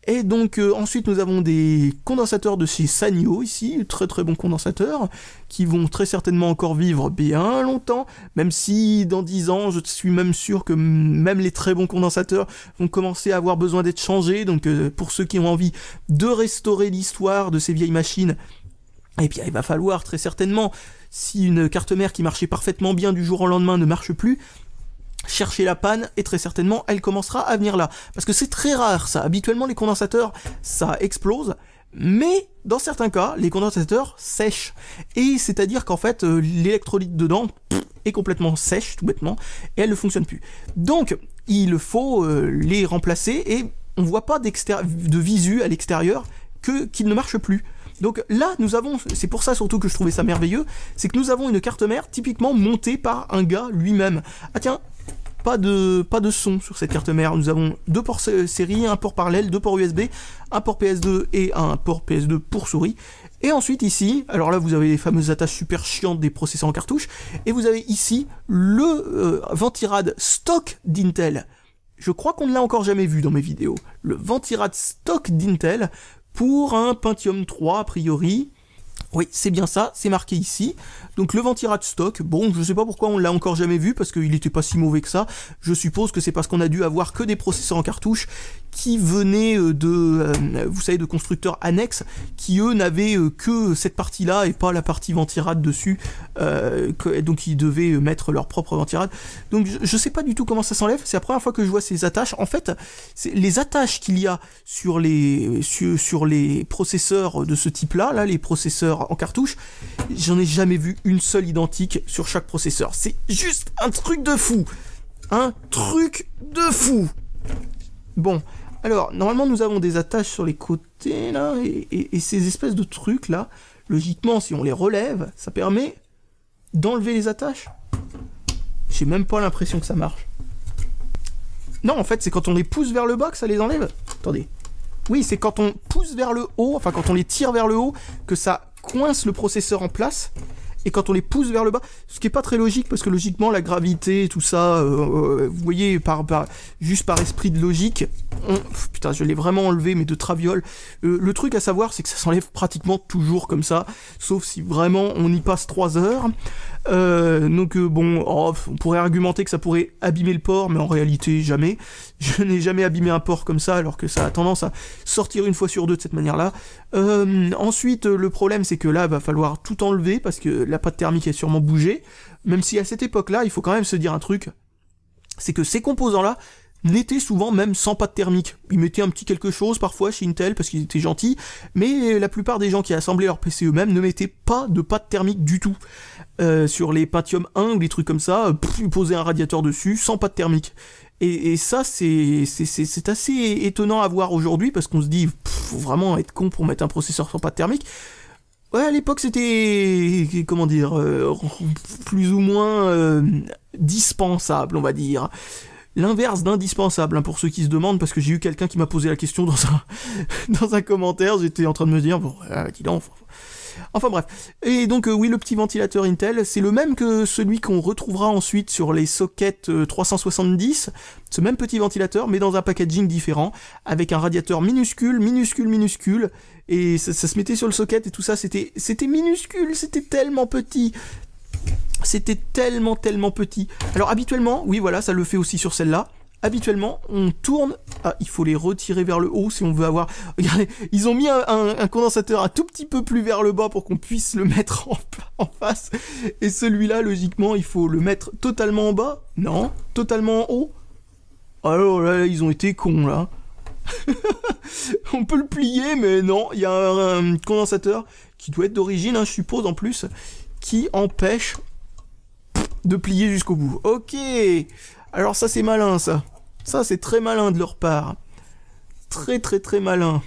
Et donc ensuite nous avons des condensateurs de chez Sanyo ici, très bons condensateurs, qui vont très certainement encore vivre bien longtemps, même si dans 10 ans je suis même sûr que même les très bons condensateurs vont commencer à avoir besoin d'être changés, donc pour ceux qui ont envie de restaurer l'histoire de ces vieilles machines, et bien il va falloir très certainement, si une carte mère qui marchait parfaitement bien du jour au lendemain ne marche plus, chercher la panne, et très certainement elle commencera à venir là, parce que c'est très rare ça. Habituellement les condensateurs ça explose, mais dans certains cas les condensateurs sèchent, et c'est à dire qu'en fait l'électrolyte dedans est complètement sèche tout bêtement, et elle ne fonctionne plus. Donc il faut les remplacer, et on voit pas de visu à l'extérieur qu'ils ne marchent plus. Donc là, nous avons, c'est pour ça surtout que je trouvais ça merveilleux, c'est que nous avons une carte mère typiquement montée par un gars lui-même. Ah tiens, pas de son sur cette carte mère. Nous avons 2 ports série, un port parallèle, 2 ports USB, un port PS2 et un port PS2 pour souris. Et ensuite ici, alors là vous avez les fameuses attaches super chiantes des processeurs en cartouche, et vous avez ici le Ventirad stock d'Intel. Je crois qu'on ne l'a encore jamais vu dans mes vidéos. Le Ventirad stock d'Intel pour un Pentium 3 a priori. Oui, c'est bien ça, c'est marqué ici. Donc le Ventirad stock, bon, je sais pas pourquoi on l'a encore jamais vu, parce qu'il était pas si mauvais que ça. Je suppose que c'est parce qu'on a dû avoir que des processeurs en cartouche qui venaient vous savez, de constructeurs annexes, qui eux n'avaient que cette partie-là et pas la partie Ventirad dessus, donc ils devaient mettre leur propre Ventirad. Donc je sais pas du tout comment ça s'enlève, c'est la première fois que je vois ces attaches. En fait, les attaches qu'il y a sur les processeurs de ce type-là, là, les processeurs en cartouche, j'en ai jamais vu une seule identique sur chaque processeur. C'est juste un truc de fou. Un truc de fou. Bon, alors, normalement, nous avons des attaches sur les côtés, là, et ces espèces de trucs, là, logiquement, si on les relève, ça permet d'enlever les attaches. J'ai même pas l'impression que ça marche. Non, en fait, c'est quand on les pousse vers le bas que ça les enlève. Attendez. Oui, c'est quand on pousse vers le haut, enfin, quand on les tire vers le haut, que ça coince le processeur en place. Et quand on les pousse vers le bas, ce qui est pas très logique, parce que logiquement, la gravité, tout ça, vous voyez, juste par esprit de logique, putain, je l'ai vraiment enlevé, mais de traviole. Le truc à savoir, c'est que ça s'enlève pratiquement toujours comme ça, sauf si vraiment on y passe 3 heures. Donc bon, on pourrait argumenter que ça pourrait abîmer le port, mais en réalité, jamais. Je n'ai jamais abîmé un port comme ça, alors que ça a tendance à sortir une fois sur deux de cette manière-là. Ensuite, le problème, c'est que là, il va falloir tout enlever, parce que la pâte thermique a sûrement bougé, même si à cette époque-là, il faut quand même se dire un truc, c'est que ces composants-là n'étaient souvent même sans pâte thermique. Ils mettaient un petit quelque chose parfois chez Intel parce qu'ils étaient gentils, mais la plupart des gens qui assemblaient leur PC eux-mêmes ne mettaient pas de pâte thermique du tout. Sur les Pentium 1 ou des trucs comme ça, ils posaient un radiateur dessus sans pâte thermique. Et ça, c'est assez étonnant à voir aujourd'hui, parce qu'on se dit, faut vraiment être con pour mettre un processeur sans pâte thermique. Ouais, à l'époque, c'était, comment dire, plus ou moins dispensable, on va dire. L'inverse d'indispensable, hein, pour ceux qui se demandent, parce que j'ai eu quelqu'un qui m'a posé la question dans un commentaire, j'étais en train de me dire, bon, dis donc, enfin bref. Et donc oui, le petit ventilateur Intel, c'est le même que celui qu'on retrouvera ensuite sur les sockets 370, ce même petit ventilateur, mais dans un packaging différent, avec un radiateur minuscule, et ça se mettait sur le socket et tout ça, c'était minuscule, c'était tellement petit. C'était tellement petit. Alors habituellement, oui voilà, ça le fait aussi sur celle-là. Habituellement, on tourne... Ah, il faut les retirer vers le haut si on veut avoir... Regardez, ils ont mis un condensateur un tout petit peu plus vers le bas pour qu'on puisse le mettre en face. Et celui-là, logiquement, il faut le mettre totalement en bas. Non, totalement en haut. Alors là, ils ont été cons, là. On peut le plier, mais non, il y a un condensateur qui doit être d'origine, hein, je suppose en plus, qui empêche de plier jusqu'au bout. Ok, alors ça c'est malin ça. Ça c'est très malin de leur part. Très très très malin.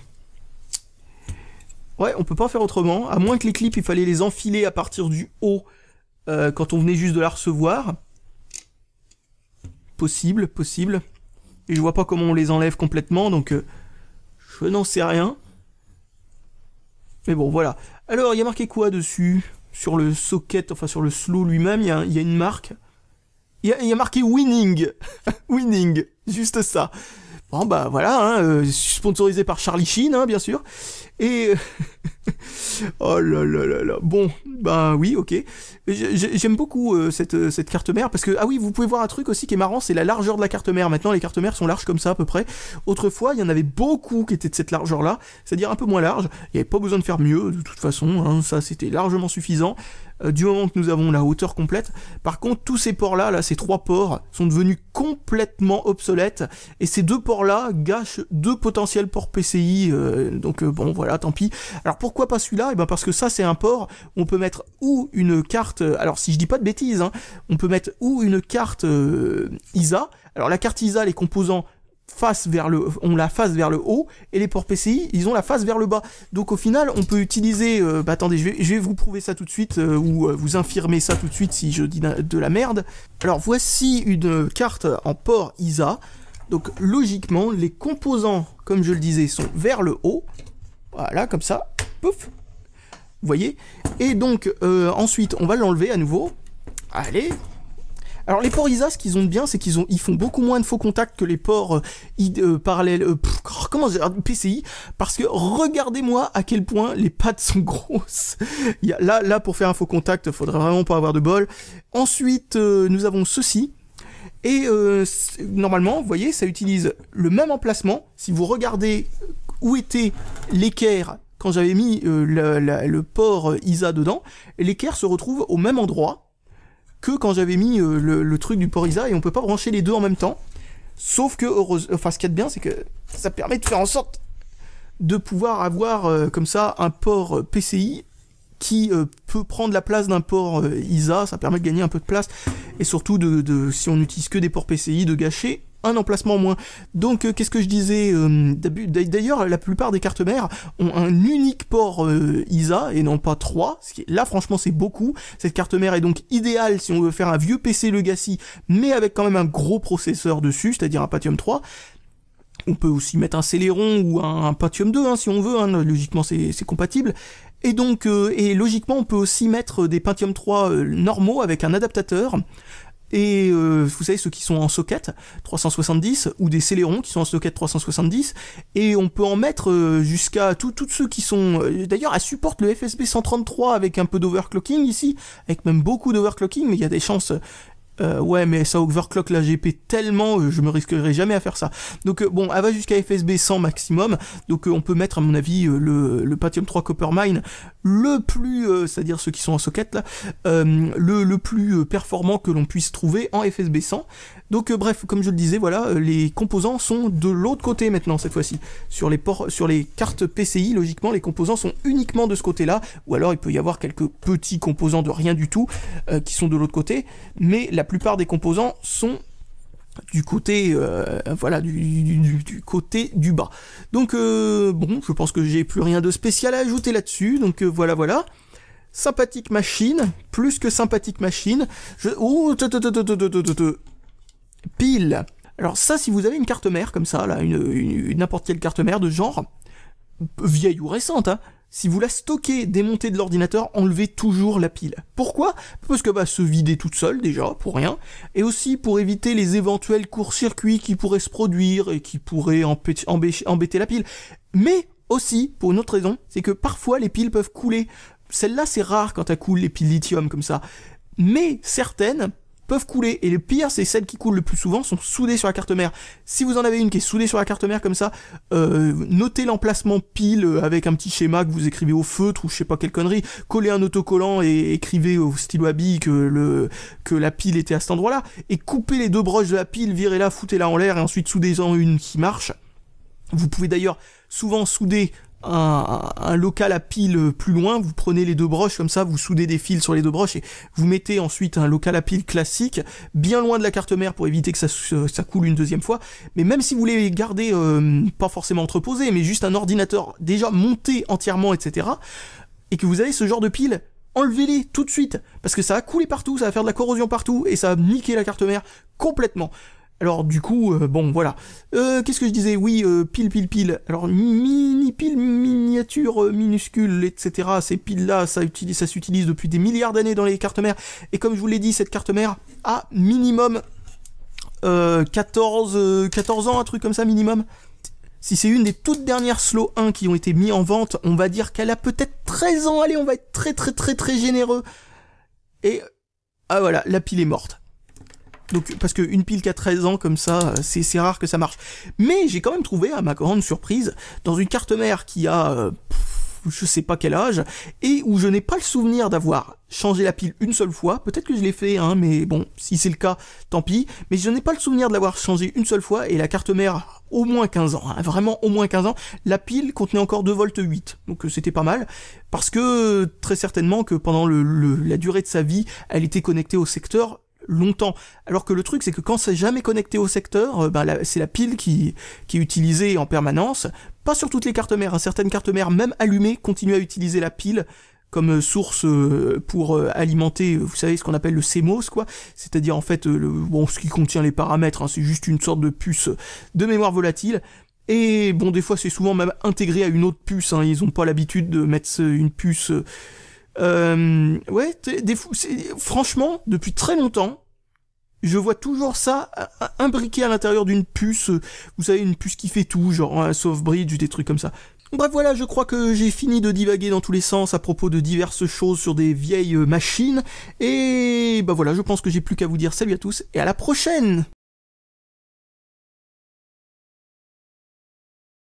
Ouais, on peut pas faire autrement, à moins que les clips il fallait les enfiler à partir du haut quand on venait juste de la recevoir. Possible, possible. Et je vois pas comment on les enlève complètement, donc je n'en sais rien. Mais bon, voilà. Alors, il y a marqué quoi dessus? Sur le socket, enfin sur le slow lui-même, il y a une marque. Il y a marqué Winning. Winning, juste ça. Bon, bah voilà, hein, sponsorisé par Charlie Sheen, hein, bien sûr. Et... oh là là là là. Bon, bah oui, ok. J'aime beaucoup cette carte mère, parce que, ah oui, vous pouvez voir un truc aussi qui est marrant, c'est la largeur de la carte mère. Maintenant, les cartes mères sont larges comme ça, à peu près. Autrefois, il y en avait beaucoup qui étaient de cette largeur-là, c'est-à-dire un peu moins large. Il n'y avait pas besoin de faire mieux, de toute façon, hein, ça c'était largement suffisant. Du moment que nous avons la hauteur complète. Par contre, tous ces ports-là, là, ces 3 ports, sont devenus complètement obsolètes, et ces 2 ports-là gâchent 2 potentiels ports PCI, donc bon, voilà, tant pis. Alors pourquoi pas celui-là? Et ben parce que ça, c'est un port où on peut mettre ou une carte, alors si je dis pas de bêtises, hein, on peut mettre ou une carte ISA. Alors la carte ISA, les composants on la face vers le haut, et les ports PCI, ils ont la face vers le bas. Donc au final, on peut utiliser... attendez, je vais vous prouver ça tout de suite, ou vous infirmer ça tout de suite si je dis de la merde. Alors voici une carte en port ISA. Donc logiquement, les composants, comme je le disais, sont vers le haut. Voilà, comme ça. Pouf. Vous voyez? Et donc, ensuite, on va l'enlever à nouveau. Allez. Alors les ports ISA, ce qu'ils ont de bien, c'est ils font beaucoup moins de faux contacts que les ports parallèles, PCI, parce que regardez-moi à quel point les pattes sont grosses. Là pour faire un faux contact, faudrait vraiment pas avoir de bol. Ensuite, nous avons ceci. Et normalement, vous voyez, ça utilise le même emplacement. Si vous regardez où était l'équerre quand j'avais mis le port ISA dedans, l'équerre se retrouve au même endroit que quand j'avais mis le truc du port ISA, et on peut pas brancher les deux en même temps. Sauf que, ce qu'il y a de bien, c'est que ça permet de faire en sorte de pouvoir avoir comme ça un port PCI qui peut prendre la place d'un port ISA. Ça permet de gagner un peu de place, et surtout si on n'utilise que des ports PCI, de gâcher un emplacement en moins. Donc qu'est-ce que je disais, d'ailleurs la plupart des cartes mères ont un unique port ISA et non pas 3, là franchement c'est beaucoup. Cette carte mère est donc idéale si on veut faire un vieux PC Legacy, mais avec quand même un gros processeur dessus, c'est-à-dire un Pentium 3. On peut aussi mettre un Celeron ou un Pentium 2 hein, si on veut, hein, logiquement c'est compatible. Et donc, logiquement on peut aussi mettre des Pentium 3 normaux avec un adaptateur. Et vous savez, ceux qui sont en socket 370, ou des Celeron qui sont en socket 370, et on peut en mettre jusqu'à tous ceux qui sont... D'ailleurs, elle supporte le FSB 133 avec un peu d'overclocking ici, avec même beaucoup d'overclocking, mais il y a des chances... ouais, mais ça overclock la GP tellement, je me risquerai jamais à faire ça. Donc bon, elle va jusqu'à FSB 100 maximum, donc on peut mettre à mon avis le Pentium 3 Coppermine le plus, c'est-à-dire ceux qui sont en socket là, le plus performant que l'on puisse trouver en FSB 100. Donc bref, comme je le disais, voilà, les composants sont de l'autre côté maintenant cette fois-ci. Sur les cartes PCI, logiquement, les composants sont uniquement de ce côté-là, ou alors il peut y avoir quelques petits composants de rien du tout qui sont de l'autre côté, mais la plupart des composants sont du côté voilà du côté du bas. Donc bon, je pense que j'ai plus rien de spécial à ajouter là-dessus. Donc voilà. Sympathique machine, plus que sympathique machine. Pile. Alors ça, si vous avez une carte mère comme ça, là, une n'importe quelle carte mère de genre vieille ou récente, hein, si vous la stockez démontée de l'ordinateur, enlevez toujours la pile. Pourquoi? Parce que se vider toute seule déjà, pour rien, et aussi pour éviter les éventuels courts-circuits qui pourraient se produire et qui pourraient embêter la pile. Mais aussi, pour une autre raison, c'est que parfois les piles peuvent couler. Celle-là, c'est rare quand elle coule, les piles lithium comme ça. Mais certaines peuvent couler, et le pire, c'est celles qui coulent le plus souvent sont soudées sur la carte mère. Si vous en avez une qui est soudée sur la carte mère comme ça, notez l'emplacement pile avec un petit schéma que vous écrivez au feutre ou je sais pas quelle connerie, collez un autocollant et écrivez au stylo à billes que la pile était à cet endroit-là, et coupez les deux broches de la pile, virez-la, foutez-la en l'air et ensuite soudez-en une qui marche. Vous pouvez d'ailleurs souvent souder un local à pile plus loin, vous prenez les 2 broches comme ça, vous soudez des fils sur les 2 broches et vous mettez ensuite un local à pile classique, bien loin de la carte mère pour éviter que ça coule une deuxième fois. Mais même si vous voulez garder, pas forcément entreposé, mais juste un ordinateur déjà monté entièrement, etc., et que vous avez ce genre de pile, enlevez-les tout de suite, parce que ça va couler partout, ça va faire de la corrosion partout, et ça va niquer la carte mère complètement. Alors du coup, bon voilà. Qu'est-ce que je disais? Oui, pile. Alors mini-pile, miniature, minuscule, etc. Ces piles-là, ça s'utilise depuis des milliards d'années dans les cartes mères. Et comme je vous l'ai dit, cette carte mère a minimum 14 ans, un truc comme ça, minimum. Si c'est une des toutes dernières Slow 1 qui ont été mis en vente, on va dire qu'elle a peut-être 13 ans. Allez, on va être très généreux. Et ah voilà, la pile est morte. Donc, parce qu'une pile qui a 13 ans comme ça, c'est rare que ça marche. Mais j'ai quand même trouvé, à ma grande surprise, dans une carte mère qui a je sais pas quel âge, et où je n'ai pas le souvenir d'avoir changé la pile une seule fois, peut-être que je l'ai fait, hein, mais bon, si c'est le cas, tant pis, mais je n'ai pas le souvenir de l'avoir changé une seule fois, et la carte mère, au moins 15 ans, hein, vraiment au moins 15 ans, la pile contenait encore 2,8 V, donc c'était pas mal, parce que très certainement que pendant la durée de sa vie, elle était connectée au secteur longtemps. Alors que le truc, c'est que quand c'est jamais connecté au secteur, c'est la pile qui est utilisée en permanence. Pas sur toutes les cartes mères, hein. Certaines cartes mères, même allumées, continuent à utiliser la pile comme source pour alimenter, vous savez, ce qu'on appelle le CMOS, quoi. C'est-à-dire, en fait, ce qui contient les paramètres, hein, c'est juste une sorte de puce de mémoire volatile. Et bon, des fois, c'est souvent même intégré à une autre puce, hein. Ils ont pas l'habitude de mettre une puce... franchement, depuis très longtemps, je vois toujours ça imbriqué à l'intérieur d'une puce, vous savez, une puce qui fait tout, genre un soft bridge ou des trucs comme ça. Bref, voilà, je crois que j'ai fini de divaguer dans tous les sens à propos de diverses choses sur des vieilles machines, et voilà, je pense que j'ai plus qu'à vous dire salut à tous, et à la prochaine!